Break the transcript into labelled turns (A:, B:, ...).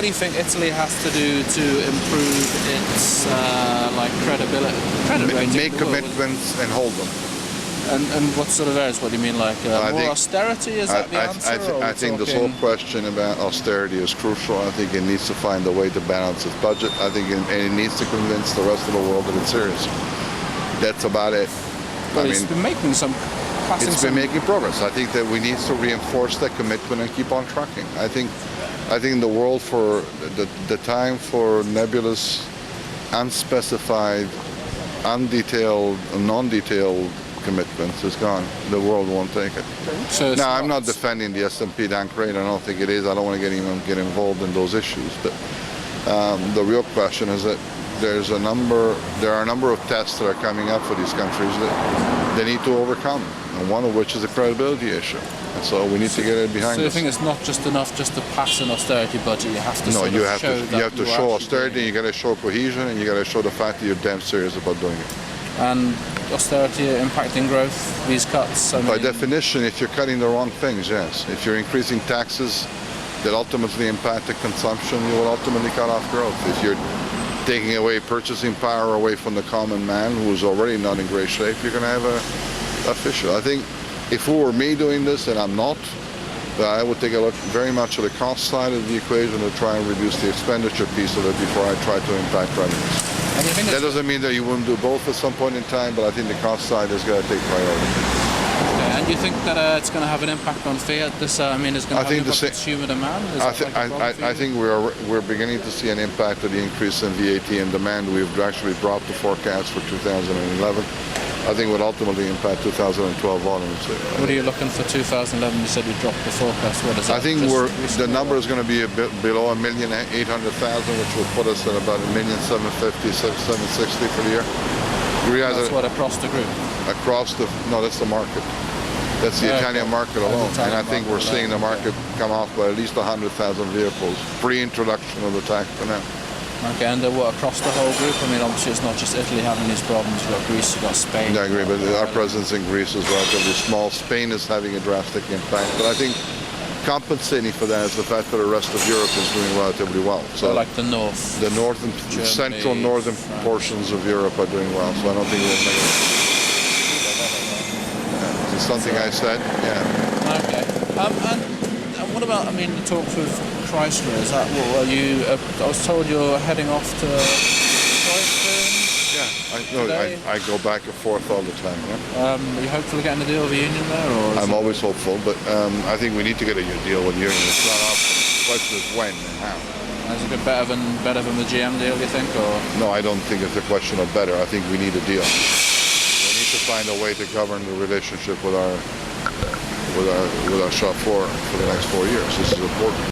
A: what do you think Italy has to do to improve its credibility?
B: Make commitments and hold them.
A: And what sort of areas? What do you mean, like more austerity? Is that the answer?
B: I think this whole question about austerity is crucial. I think it needs to find a way to balance its budget. I think it needs to convince the rest of the world that it's serious. That's about it.
A: But it's been making some.
B: It's been making progress. I think that we need to reinforce that commitment and keep on trucking. I think in the world for the time for nebulous, unspecified, undetailed, non-detailed commitments is gone. The world won't take it.
A: So
B: now, I'm not defending the S&P downgrade. I don't think it is. I don't want to get involved in those issues. But the real question is that there are a number of tests that are coming up for these countries that they need to overcome, and one of which is a credibility issue. And so we need to get it behind us.
A: So you think it's not just enough just to pass an austerity budget? You have to
B: you have to show austerity. You got to show cohesion, and you got to show the fact that you're damn serious about doing it.
A: And austerity impacting growth, these cuts?
B: By definition, if you're cutting the wrong things, yes. If you're increasing taxes that ultimately impact the consumption, you will ultimately cut off growth. If you're taking away purchasing power away from the common man who's already not in great shape, you're going to have a issue. I think if it were me doing this, and I'm not, I would take a look very much at the cost side of the equation to try and reduce the expenditure piece of it before I try to impact revenues. That doesn't mean that you wouldn't do both at some point in time, but I think the cost side is going to take priority.
A: Okay, and you think that it's going to have an impact on Fiat? This, is going to have an impact on consumer demand?
B: I think we're beginning to see an impact of the increase in VAT and demand. We've actually dropped the forecast for 2011. I think would ultimately impact 2012 volumes.
A: What are you looking for 2011? You said you dropped the forecast. What is that?
B: I think the number is going to be a bit below 1,800,000, which will put us at about 1,750,000, 760 for the year.
A: That's what across the group?
B: No, that's the market. That's the Italian market alone. And I think we're seeing the market come off by at least 100,000 vehicles, pre-introduction of the tax for now.
A: Okay, and what, across the whole group? I mean, obviously it's not just Italy having these problems. You've got Greece, you've got Spain.
B: I agree, but our presence in Greece is relatively small. Spain is having a drastic impact. But I think compensating for that is the fact that the rest of Europe is doing relatively well.
A: So like the north?
B: The northern,
A: Germany,
B: central northern
A: France.
B: Portions of Europe are doing well. So I don't think we'll make it. It's something I said, yeah.
A: Okay. And what about, the talks with Chrysler? Is that what you? I was told you're heading off to Detroit.
B: Yeah, I go back and forth all the time. Yeah.
A: Are you hopefully getting a deal with the union there? Or
B: I'm always hopeful, but I think we need to get a deal with the union. It's not up. The question is when and how.
A: Is it better than the GM deal, do you think? Or?
B: No, I don't think it's a question of better. I think we need a deal. We need to find a way to govern the relationship with our shop floor for the next 4 years. This is important.